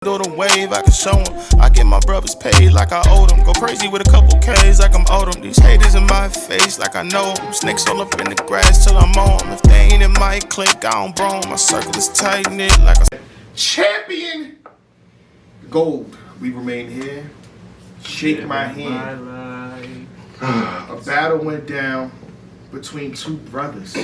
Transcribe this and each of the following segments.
Do the wave, I can show them. I get my brothers paid like I owe them. Go crazy with a couple K's like I'm owed them. These haters in my face like I know them. Snakes all up in the grass till I'm on them. If they ain't in my clique, I don't bro 'em. My circle is tight knit like a champion. Gold. We remain here. Shake my hand. A battle went down between two brothers.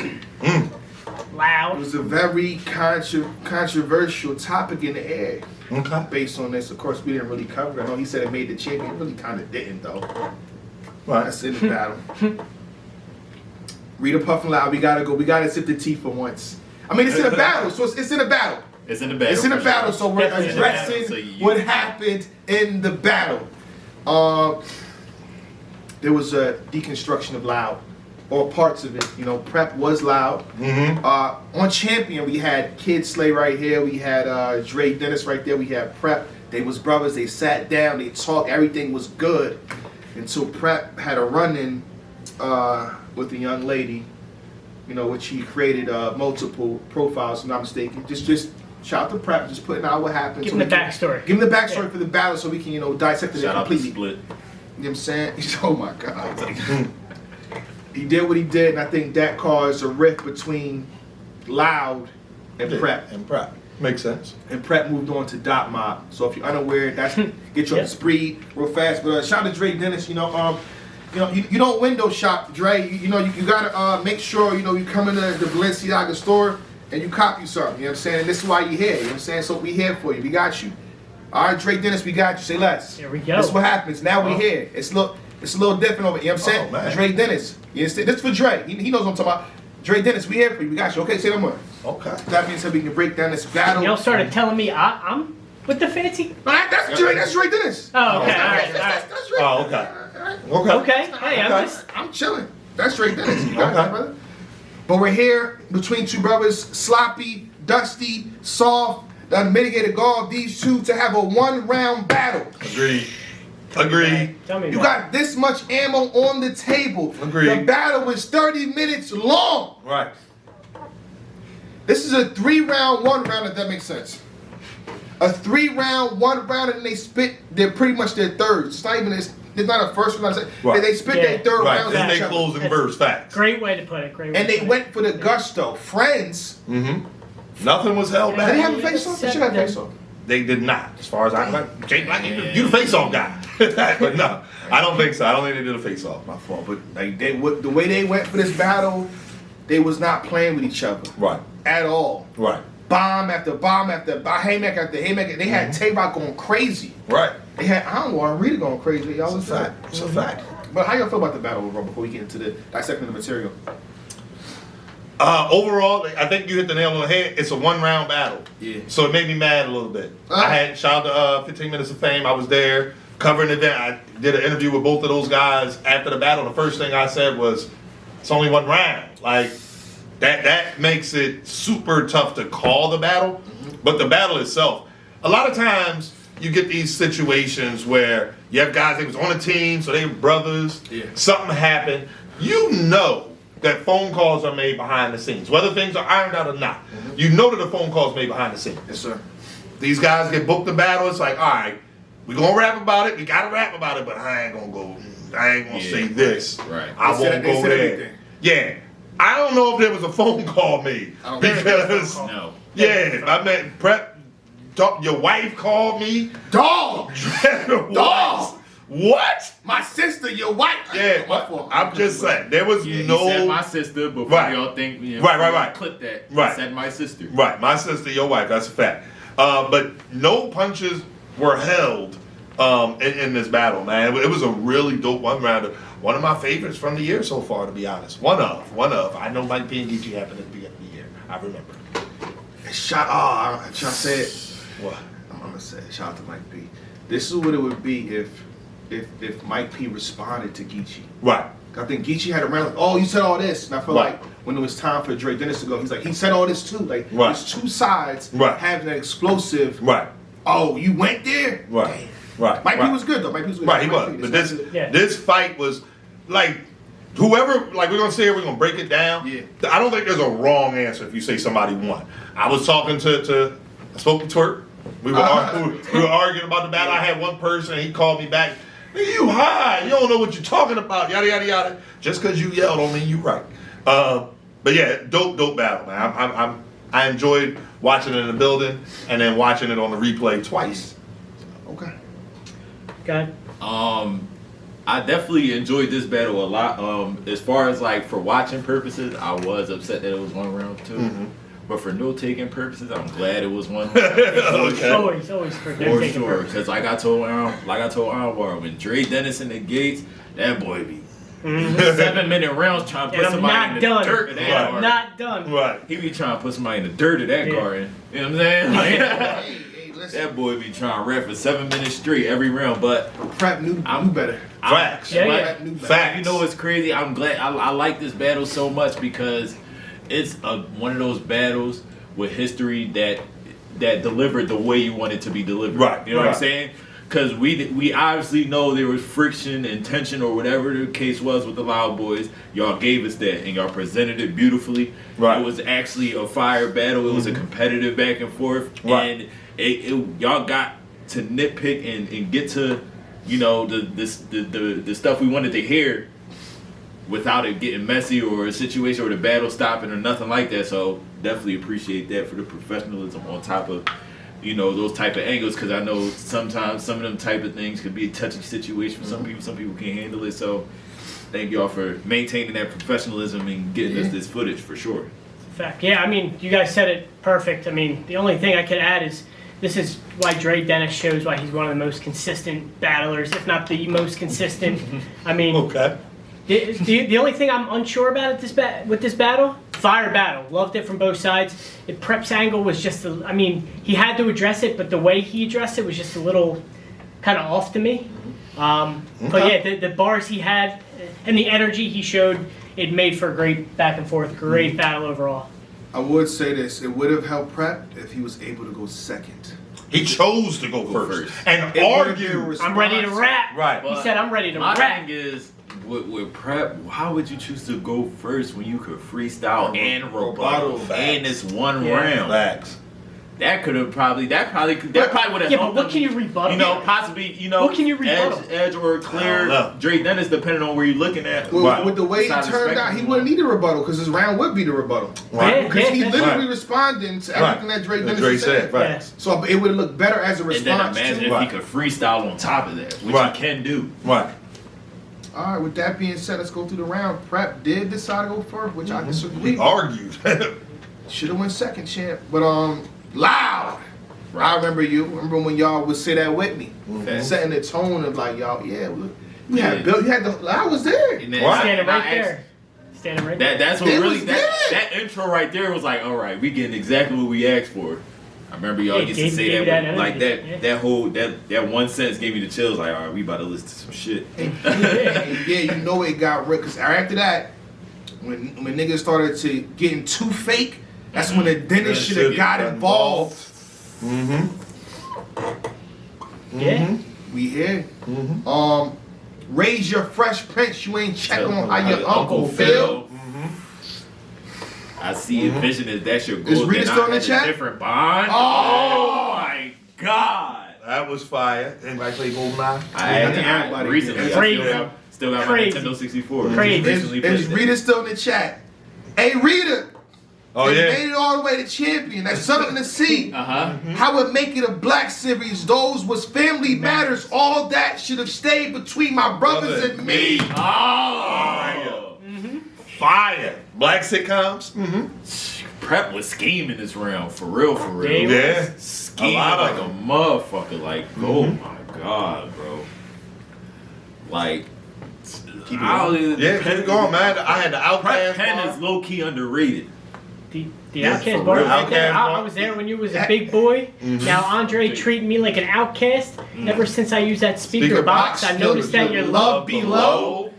Loud. It was a very controversial topic in the air. Okay. Based on this, of course, we didn't really cover it. I know he said it made the champion. It really kind of didn't, though. Right. That's in the battle. Read a puffin' loud. We gotta go. We gotta sip the tea for once. I mean, it's in a battle, so it's in a battle. It's in the battle. It's in a battle, so we're Definitely addressing what happened in the battle. There was a deconstruction of loud, or parts of it. You know, Prep was loud. On Champion, we had Kid Slay right here. We had Dre Dennis right there. We had Prep. They was brothers. They sat down. They talked. Everything was good until Prep had a run-in with a young lady. You know, which he created multiple profiles. If I'm not mistaken. Just shout out to Prep. Just putting out what happened. Give him the backstory. Give him the backstory for the battle so we can dissect it Shout out to completely. Split. You know what I'm saying? Oh my God. He did what he did, and I think that caused a rift between Loud and Prep. And Prep. Makes sense. And Prep moved on to Dot Mob. So if you're unaware, that's get you up to speed real fast. But shout out to Dre Dennis. You don't window shop, Dre. You gotta make sure you come into the Balenciaga store and you cop you something. You know what I'm saying? And this is why you're here. You know what I'm saying? So we here for you. We got you. All right, Dre Dennis, we got you. Say less. Here we go. This is what happens. Now we here. It's a little different over here. You know what I'm saying? Man. Dre Dennis. You understand? This is for Dre. He knows what I'm talking about. Dre Dennis, we here for you. We got you. Okay, say no more. Okay. That means that we can break down this battle. Y'all started telling me I'm with the fancy. That's Dre. That's Dre Dennis. Oh, okay. All right. That's Dre. Oh, okay. Okay. Hey, I'm chilling. That's Dre Dennis. You got Okay. that, brother. But we're here between two brothers, sloppy, dusty, soft, the unmitigated gall of these two to have a one-round battle. Agreed. Tell me You about got this much ammo on the table. Agreed. The battle is 30 minutes long. Right. This is a 3-round, 1 round, if that makes sense. A 3-round, 1 round, and they spit pretty much their thirds. It's not even it's not a first round. Right. They spit their third Right. round. Then each they other. close in verse. Facts. Great way to put it. Great way And to they put went for the gusto. Friends. Nothing was held Did they back. have a face off? They should have a face off. They did not, as far as I know. Jake, you the face-off guy. But no, I don't think so. I don't think they did a face-off. My fault, but like the way they went for this battle, they was not playing with each other Right. at all. Right. Bomb after bomb after haymaker after haymaker. They had Tay-Rock going crazy. Right. They had Rita going crazy. Y'all was It's a fact. It's a fact. But how y'all feel about the battle overall before we get into the dissecting the material? Overall, I think you hit the nail on the head. It's a 1-round battle. Yeah. So it made me mad a little bit. I had shout out to 15 Minutes of Fame. I was there covering the event. I did an interview with both of those guys after the battle. The first thing I said was, it's only 1 round. Like, that makes it super tough to call the battle. But the battle itself, a lot of times you get these situations where you have guys that was on a team, so they were brothers. Yeah. Something happened. You know that phone calls are made behind the scenes, whether things are ironed out or not. You know that the phone calls made behind the scenes. Yes, sir. These guys get booked the battle. It's like, all right, we gonna rap about it. We gotta rap about it, but I ain't gonna say this. Right. I They said won't go there. everything. Yeah. I don't know if there was a phone call made I don't think there was a phone because call. yeah, I meant Prep. Your wife called me. Dog! Dog! What? My sister, your wife. Yeah, My fault. I'm just saying there was Yeah, no. he said my sister, but Right. y'all think Right. clip that. Right. He said my sister. Right, my sister, your wife. That's a fact. But no punches were held in this battle, man. It was a really dope 1-rounder. One of my favorites from the year so far, to be honest. One of. I know Mike P and Geechee happened at the beginning of the year. I remember. I said. What? I'm gonna say shout out to Mike P. This is what it would be if Mike P responded to Geechee. Right. I think Geechee had a round like, oh, you said all this, and I felt Right. like when it was time for Dre Dennis to go, he's like, he said all this too. Like, Right. there's two sides Right. having an explosive. Right. Oh, you went there. Right. Damn. Right. Mike P right. was good though. Mike P was good. Right, he Mike was. P, But this this fight was like whoever, like we're gonna say it, we're gonna break it down. Yeah. I don't think there's a wrong answer if you say somebody won. I was talking to I spoke to Twerk. We were arguing about the battle. I had one person, and he called me back. Nigga, you high. You don't know what you're talking about. Yada, yada, yada. Just because you yelled don't mean you right. But yeah, dope battle, man. I enjoyed watching it in the building and then watching it on the replay twice. Okay. Go ahead. I definitely enjoyed this battle a lot. As far as like for watching purposes, I was upset that it was 1 round 2. Mm-hmm. But for note-taking purposes, I'm glad it was 1 round. Okay. Always for For taking sure, purposes. because like I told Anwar, when Dre Dennis in the gates, that boy be 7-minute rounds trying to put And I'm somebody not in the done. dirt of that I'm garden. not done. Right. He be trying to put somebody in the dirt of that Yeah. garden. You know what I'm saying? Like, Hey, listen. that boy be trying to rap for 7 minutes straight every round. But Prep knew better. Facts. Yeah, yeah. Prep knew better. Facts. you know what's crazy? I'm glad I like this battle so much because it's one of those battles with history that delivered the way you want it to be delivered. Right, You know what I'm right. saying? Because we obviously know there was friction and tension or whatever the case was with the Loud Boys. Y'all gave us that and y'all presented it beautifully. Right. It was actually a fire battle. It was a competitive back and forth. Right. And y'all got to nitpick and get to, you know, the stuff we wanted to hear without it getting messy or a situation or the battle stopping or nothing like that. So definitely appreciate that for the professionalism on top of, you know, those type of angles, because I know sometimes some of them type of things could be a touchy situation for some people can't handle it. So thank y'all for maintaining that professionalism and getting us this footage for sure. Fact. Yeah, I mean, you guys said it perfect. I mean, the only thing I could add is this is why Dre Dennis shows why he's one of the most consistent battlers, if not the most consistent. I mean, Okay. the only thing I'm unsure about at with this battle, fire battle. Loved it from both sides. Prep's angle was just, I mean, he had to address it, but the way he addressed it was just a little kind of off to me. But yeah, the bars he had and the energy he showed, it made for a great back and forth, great battle overall. I would say this: it would have helped Prep if he was able to go second. He chose to go first and It would've argue. been a response. I'm ready to rap. Right. He said, I'm ready to My rap. thing is, with Prep, how would you choose to go first when you could freestyle and rebuttal Facts. in this one Yeah. round? Facts. That probably would have Yeah, but what can you rebuttal? You know, possibly, you know, What can you rebuttal? edge or I clear don't know. Dre Dennis, depending on where you're looking at. Well, with the way it Side of the turned out, he spectrum. wouldn't need a rebuttal because his round would be the rebuttal. Right. Because he Yeah. literally Right. responded to everything that Dre Dennis Dre said. said. Right. Yeah. So it would have looked better as a And then response imagine to. if Right. he could freestyle on top of that, which Right. he can do. Right. All right, with that being said, let's go through the round. Prep did decide to go first, which I disagree. We argued. Should have went second, champ. But Loud. I remember you. Remember when y'all would say that with me, setting the tone of like y'all. Yeah, you had Bill. You had the. I was there. And then Right. Standing I right asked- there. Standing right there. That's what They really was there. that intro right there was like, all right, we getting exactly what we asked for. I remember y'all It used to gave- say gave that, you that like energy, that yeah. that whole that one sentence gave me the chills. Like, all right, we about to listen to some shit. And yeah, you know it got real. Cause after that, when niggas started to getting too fake, that's when the Dennis should have got involved. Yeah. We here. Raise your fresh prince. You ain't check on how your uncle feel. I see a vision as that's your goal. Is Rita then still I in the had a chat? different bond. Oh! My God! That was fire. Anybody play GoldenEye? I think had everybody recently. did. I Crazy. still got my Crazy. Nintendo 64. Crazy. Recently Is played that. Rita still in the chat? Hey Rita, Oh they yeah. made it all the way to champion. That's something to see. How it make it a black series? Those was family matters. All that should have stayed between my brothers and me. Oh! Fire. Black sitcoms. Prep was scheming this round, for real, for real. Yeah, he was. Yeah. Scheming A lot like of a them. motherfucker. Like, oh my God, bro. Like, Keep it I don't going. even- Yeah, keep it going, man. I had the Prep Outcast Pen bar. is low key underrated. The Yeah, Outcast for bar real. right there. Outkast I bar. was there when you was a big boy. Now Andre treating me like an outcast. Ever since I used that speaker box, I noticed that your love be low.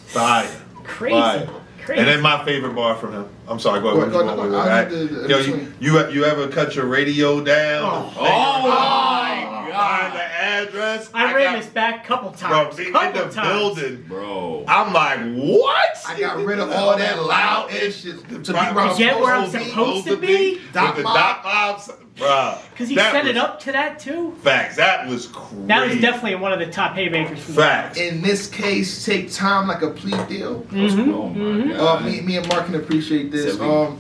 Fire. Crazy. Fire. Crazy. And then my favorite bar from him. I'm sorry, go ahead. Go ahead, I need the- Yo, between. you ever cut your radio down? Oh my Find God. the edge address. I ran got- this back couple Bro, times. me in couple the times. building, Bro. I'm like, what? I got rid of all that loud shit to be where I'm Get where I'm supposed to be. supposed to be? With the dot mobs, bruh. Because he that set it was up to that too. Facts. That was crazy. That was definitely one of the top haymakers. From facts. In this case, take time like a plea deal. Oh my God. Me and Mark can appreciate this. So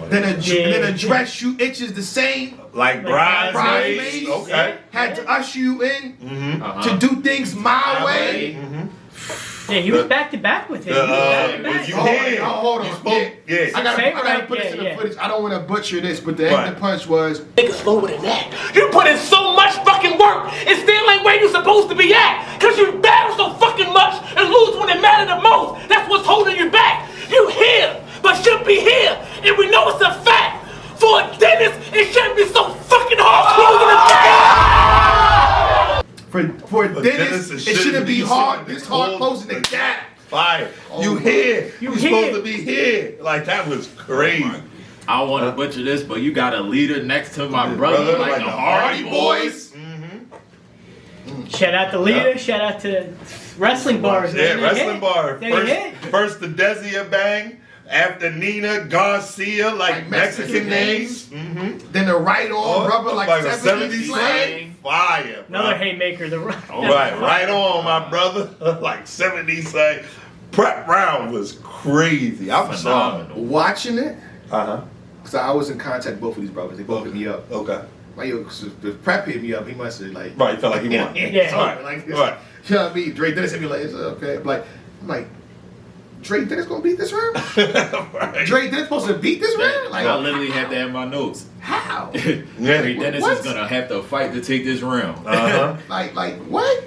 Then a dress you itches the same. Like bridesmaids. Bridesmaids. Okay. Had to usher you in Uh-huh. to do things my way. Yeah, he was back to back with him. He was back to back. you Hold on, did. hold on. You spoke. Yeah. I gotta put this in the Yeah. footage. I don't want to butcher this, but the end of the punch was Niggas slower than that. You put in so much fucking work and still ain't where you supposed to be at. Cause you battle so fucking much and lose when it mattered the most. That's what's holding you back. You here, but should be here. And we know it's a fact. For a dentist, it shouldn't be so fucking hard closing the gap. for Dennis, it shouldn't be hard. This hard closing the gap. Fire. You here. You here. supposed to be here. Like, that was crazy. I don't want to butcher this, but you got a leader next to my brother, like the Hardy Boys. Shout out to Lita. Shout out to wrestling bars. Yeah, They wrestling hit. bar. They hit. First the Desia bang. After Nina Garcia, like Mexican names. Then the right arm rubber like a 70s slang. slang. Fire. Another bro. haymaker. Right on, my brother. Like 70s slang. Prep round was crazy. I'm sorry. Phenomenal. Watching it, Uh-huh. because I was in contact with both of these brothers. They both hit me up. Okay. Like, yo, 'cause if Prep hit me up, he must have like. Right, felt like he won. Yeah. Right. Like, Right. You know what I mean? Dre Dennis hit me like, it's okay. I'm like, Dre Dennis gonna beat this round? Right. Dre Dennis supposed to beat this round? Like, I literally had that in my notes. how? Dre Dennis What? is gonna have to fight to take this round. Uh-huh. Like what?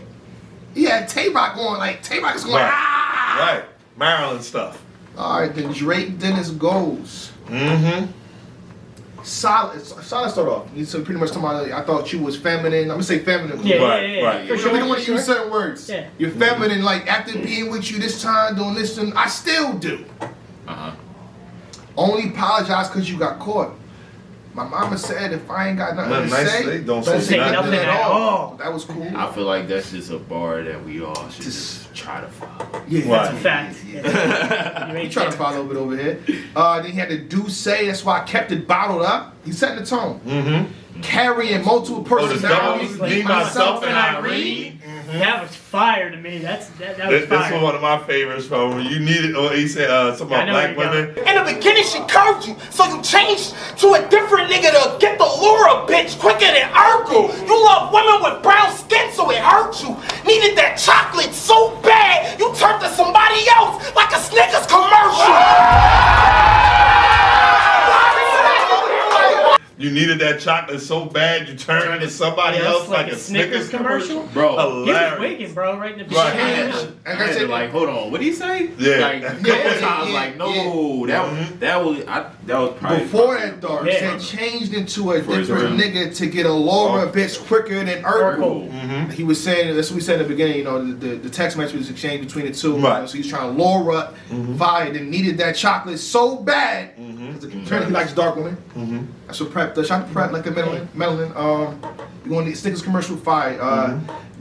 He had Tay-Rock going, like, Tay-Rock is going, ah! Right. Maryland stuff. All right, then Drake Dennis goes. Mm-hmm. Solid start off. You said pretty much talking about, I thought you was feminine. I'm gonna say feminine. Yeah, Right, yeah, yeah. right. For We sure. don't want for to use sure. certain words. Yeah. You're feminine, like after being with you this time, doing this, and I still do. Uh-huh. Only apologize because you got caught. My mama said if I ain't got nothing Nothing to nice to say, say, don't don't say say nothing nothing at at all. all. That was cool. I feel like that's just a bar that we all should just try to follow. Yeah, Right. That's a fact. Yeah. You He ain't trying to kidding. follow it over here. Then he had to do say. That's why I kept it bottled up. He setting the tone. Mm-hmm. Carrying multiple personalities. like Me, myself, and Irene. Irene. That was fire to me. That was This fire. is one of my favorites from when you needed, or he said something I about know black where you're women. In the beginning, she curved you, so you changed to a different nigga to get the lure, bitch, quicker than Urkel. You love women with brown skin, so it hurt you. Needed that chocolate so bad, you turned to somebody else like a Snickers commercial. You needed that chocolate so bad you turned into somebody else like a Snickers commercial. Bro, He was Hilarious. wigging, bro, right in the Right. beginning. I had to like, hold on, what did he say? Yeah. Like a couple Yeah, times, yeah, like, no, yeah. that was probably Before that, though, he Yeah. said changed into a For his different room. nigga to get a Laura bitch quicker than Urkel. Urkel. He was saying, that's what we said in the beginning, you know, the text message was exchanged between the two. Right. You know, so he's trying to Laura fired and needed that chocolate so bad. Apparently he likes dark women. That's what Prep does. Shout out to Prep, like the Melon. You want the Snickers commercial fire.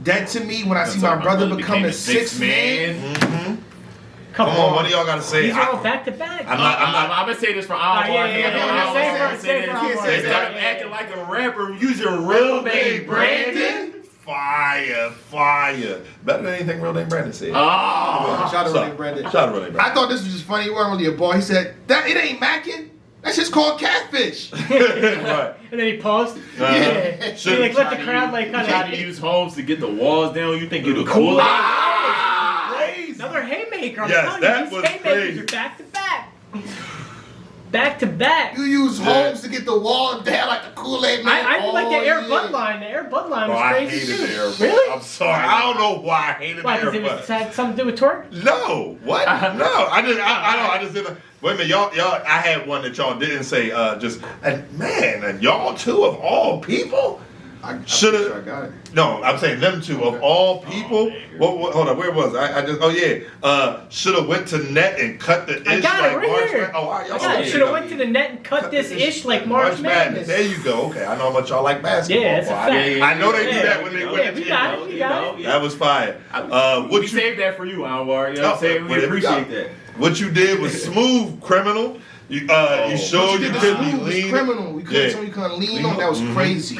That to me, when I see my brother become a sixth man. Come Come on, what do y'all gotta say? These are all back to back. I'm not. I'm gonna say this for Alvar. Say for Alvar. Instead of acting like a rapper, use your real name, Brandon. Fire. Better than anything real name Brandon said. Oh, Shout out So, to Ray Brandon. Shout out to real name Brandon. I thought this was just funny. He wasn't really a boy. He said, that it ain't macking. That's just called catfish. Right. And then he paused. Yeah. He like let the crowd like kind try to of. use Holmes to get the walls down. You think you're the coolest? Crazy. Another haymaker. I'm Yes, telling that you, was these haymakers crazy. are back to back. Back to back. You use Holmes to get the wall down like the Kool-Aid man. I like the Air yeah. Bud line. The Air Bud line Oh, was I crazy hated too. the Air Bud. Really? I'm sorry. I don't know why I hated Why? the Air Because it Bud. had something to do with twerk? No, what? No, I didn't. I just didn't. Wait a minute, y'all. I had one that y'all didn't say. And y'all two of all people. Shoulda- I'm sure I got it. No, I'm saying them two of all people. Hold on, where was I? Should have went to net and cut the I ish got it like right March here. Madness. Oh, all right, y'all I okay. should have went to the net and cut this ish like March Madness. There you go. Okay, I know how much y'all like basketball. Yeah, it's a boy. fact. I know they do Yeah, that when they win yeah, the we got it. We got it. That was fire. We saved that for you, Anwar. You know what I'm saying? We Whatever you got. appreciate that. What you did was smooth, criminal. You showed you couldn't be lean. Criminal. We couldn't tell you couldn't lean on. That was crazy.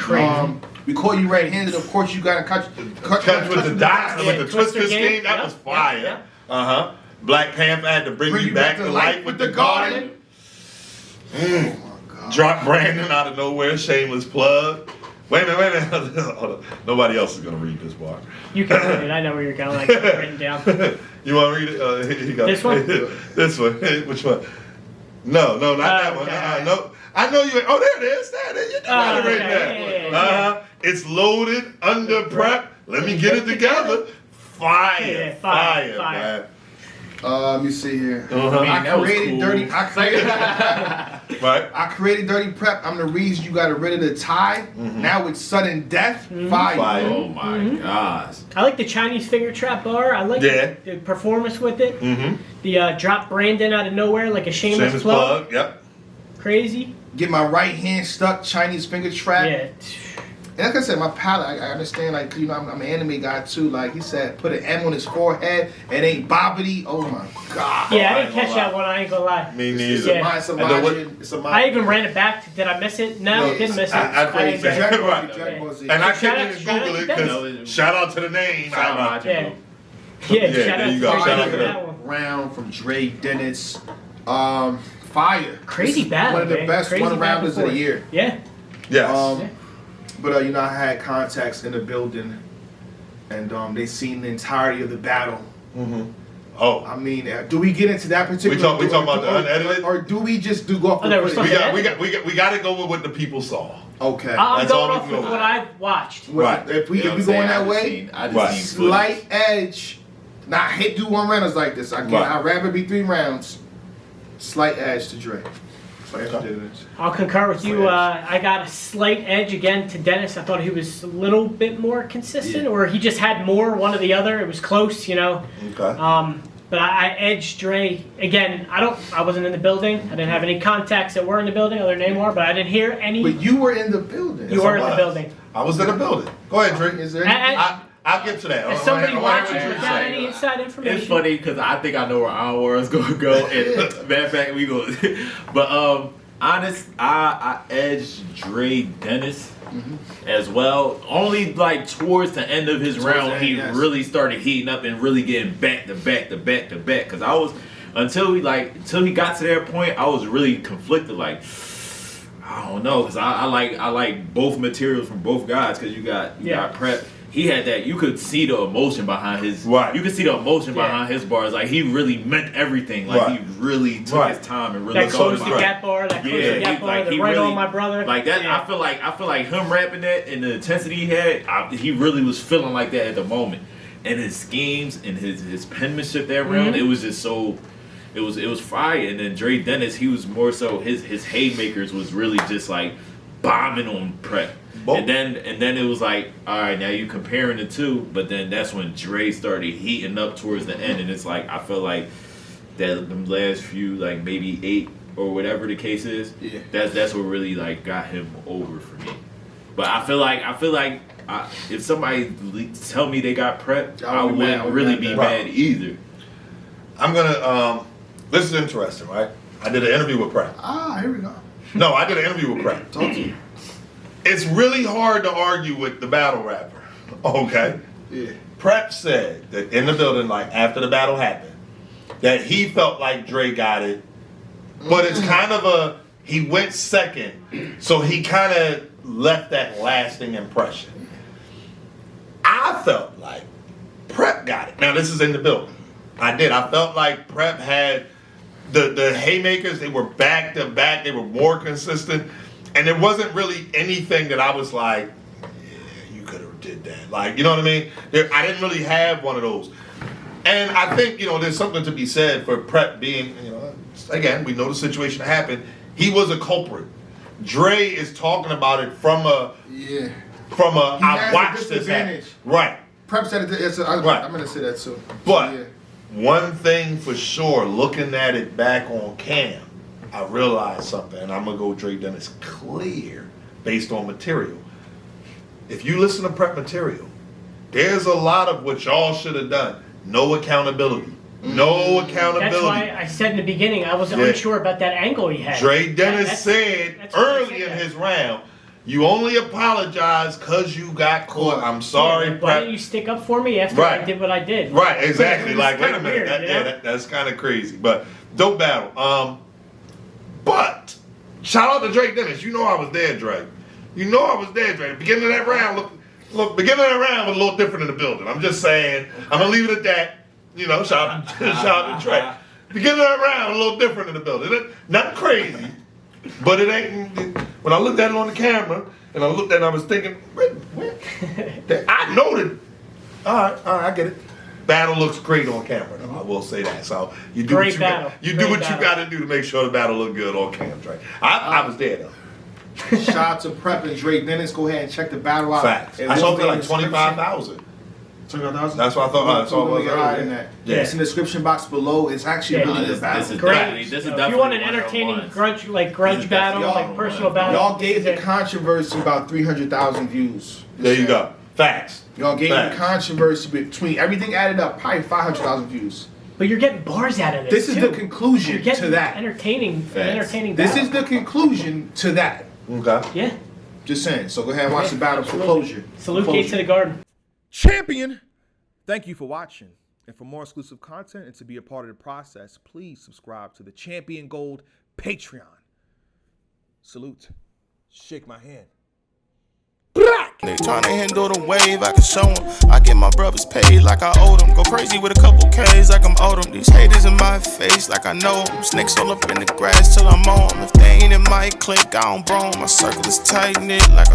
We caught you right-handed. Of course, you got to cut With the dots, with the twister scheme. That was fire. Yeah. Black Panther had to bring you back to life with the garden. Oh my God. Drop Brandon out of nowhere. Shameless plug. Wait a minute. Hold on. Nobody else is gonna read this bar. You can read it. I know where you're going. Like written down. You want to read it? Here you go. This one? This one. Which one? No, not that one. Okay. No. I know you. Oh, there it is. There. You got it right there. Yeah. It's loaded under prep. Let me get it together. Fire, Yeah, fire, fire. man. Let me see here. that was created cool. dirty. Right. I created dirty prep. I'm the reason you got rid of the tie. Now it's sudden death. Fire. Fire. Oh my gosh. I like the Chinese finger trap bar. I like the performance with it. The drop Brandon out of nowhere like a shameless plug. Yep. Crazy. Get my right hand stuck. Chinese finger trap. Yeah. And like I said, my palate, I understand, like, you know, I'm an anime guy too. Like he said, put an M on his forehead. It ain't bobbity. Oh my God. Yeah, I didn't catch that one. I ain't gonna lie. Me It's neither. Yeah. It's a And then margin. It's a margin. I even ran it back. Did I miss it? No, Yeah, didn't miss it. I didn't get it. Dragon Ball Z. And I Shout couldn't out- even shout out Google it to because Dennis. shout out to the name. Shout out Yeah. to Yeah, Yeah, shout there out you to go. Dre Shout out Dennis to for that. that one. Round from Dre Dennis. Fire. Crazy This is battle, One of the man. best Crazy one rounders of the back-and-forth. year. Yeah. Yes. But you know, I had contacts in the building, and they seen the entirety of the battle. Oh. I mean, do we get into that particular? We talk about the unedited? or do we just do go off Oh, the they were footage? supposed We got to go with what the people saw. Okay. I'm That's all going we off can with go what with. I've watched. Right. If we You know if we what I'm going that saying? way, I just Right. seen footage. slight edge. Not hit do one rounders like this. Again, Right. I'd rather be 3 rounds. Slight edge to Dre. Slight edge to Dennis. I'll concur with you. Slight I got a slight edge again to Dennis. I thought he was a little bit more consistent, or he just had more one or the other. It was close, you know. Okay. But I edged Dre again. I wasn't in the building. I didn't have any contacts that were in the building other than Neymar, but I didn't hear any. But you were in the building. You were in the building. I was in the building. Go ahead, Drake. Is there And- I'll get to that. As somebody I wanna hear watching, what you got say. any inside information? It's funny because I think I know where Anwar is going to go. And matter of fact, we go. But honest, I edged Dre Dennis as well. Only like towards the end of his Towards round, the end, he yes. really started heating up and really getting back to back to back to back. Because I was until he got to that point, I was really conflicted. Like, I don't know, because I like both materials from both guys. Because you got Prep. He had that. You could see the emotion behind his. Right. You could see the emotion behind his bars. Like he really meant everything. Like Right. he really took his time and really that closed the thought about it. gap bar. That closed the gap bar. The right on my brother. Like that. Yeah. I feel like him rapping that and the intensity he had. He really was feeling like that at the moment. And his schemes and his penmanship that round, it was just so. It was fire. And then Dre Dennis, he was more so his haymakers was really just like bombing on Prep. And then it was like, all right, now you comparing the two, but then that's when Dre started heating up towards the end, and it's like I feel like that the last few, like maybe 8 or whatever the case is, that's what really like got him over for me. But I feel like if somebody tell me they got Prep, I wouldn't really be mad either. I'm gonna. This is interesting, right? I did an interview with Prep. Here we go. No, I did an interview with Prep. Talk to you. It's really hard to argue with the battle rapper. Okay. Yeah. Prep said that in the building, like after the battle happened, that he felt like Dre got it, but it's kind of he went second, so he kind of left that lasting impression. I felt like Prep got it. Now this is in the building. I felt like Prep had the haymakers. They were back to back. They were more consistent. And there wasn't really anything that I was like, yeah, you could have did that. Like, you know what I mean? I didn't really have one of those. And I think, there's something to be said for Prep being, again, we know the situation happened. He was a culprit. Dre is talking about it from from a He I has a watched this happen. disadvantage. Right. Prep said it. Right. I'm gonna say that too. But Yeah. one thing for sure, looking at it back on cam, I realized something, and I'm gonna go Dre Dennis clear based on material. If you listen to prep material, there's a lot of what y'all should have done. No accountability. No accountability. That's why I said in the beginning I was unsure about that angle he had. Dre Dennis said that's why I early said in that. his round, you only apologize because you got caught. I'm sorry, Like, why prep. didn't you stick up for me after I did what I did? Right, exactly. It's Like, wait a kinda minute. weird, you know? That's kind of crazy. But dope battle. But shout out to Dre Dennis. You know I was there, Dre. You know I was there, Dre. The beginning of that round, look, beginning of that round was a little different in the building. I'm just saying. I'm gonna leave it at that. You know, shout out to Dre. Beginning of that round, a little different in the building. Not crazy, but it ain't. When I looked at it on the camera, and I looked at it, I was thinking, I know that. All right, I get it. Battle looks great on camera, though, I will say that. So you do Great what battle. you do Great what you battle. got to do to make sure the battle look good on camera, Dre. I was there though. Shout out to Prep and Dre Dennis. Go ahead and check the battle out. Facts. And I saw it we'll like be in the 25,000. 25,000. That's what I thought. That's all it was. higher than that. Yeah. It's in the description box below. It's actually a really good battle. This is Great. definitely, this is If definitely you want an one of the entertaining ones. grudge This is battle, definitely like one. personal battle, Y'all gave this the is it. controversy about 300,000 views. There you go. Facts. Y'all gave Facts. the controversy between everything added up, probably 500,000 views. But you're getting bars out of This is too. the conclusion You're getting to that. entertaining Facts. This battle. is the conclusion to that. Okay. Yeah. Just saying. So go ahead and watch the battle for Absolutely. closure. Salute For Gates to closure. the Garden. Champion. Thank you for watching. And for more exclusive content and to be a part of the process, please subscribe to the Champion Gold Patreon. Salute. Shake my hand. They tryna handle the wave, I can show them. I get my brothers paid like I owe them. Go crazy with a couple K's like I'm owed them. These haters in my face like I know them. Snakes all up in the grass till I'm on 'em. If they ain't in my clique, I don't bro 'em. My circle is tight knit like a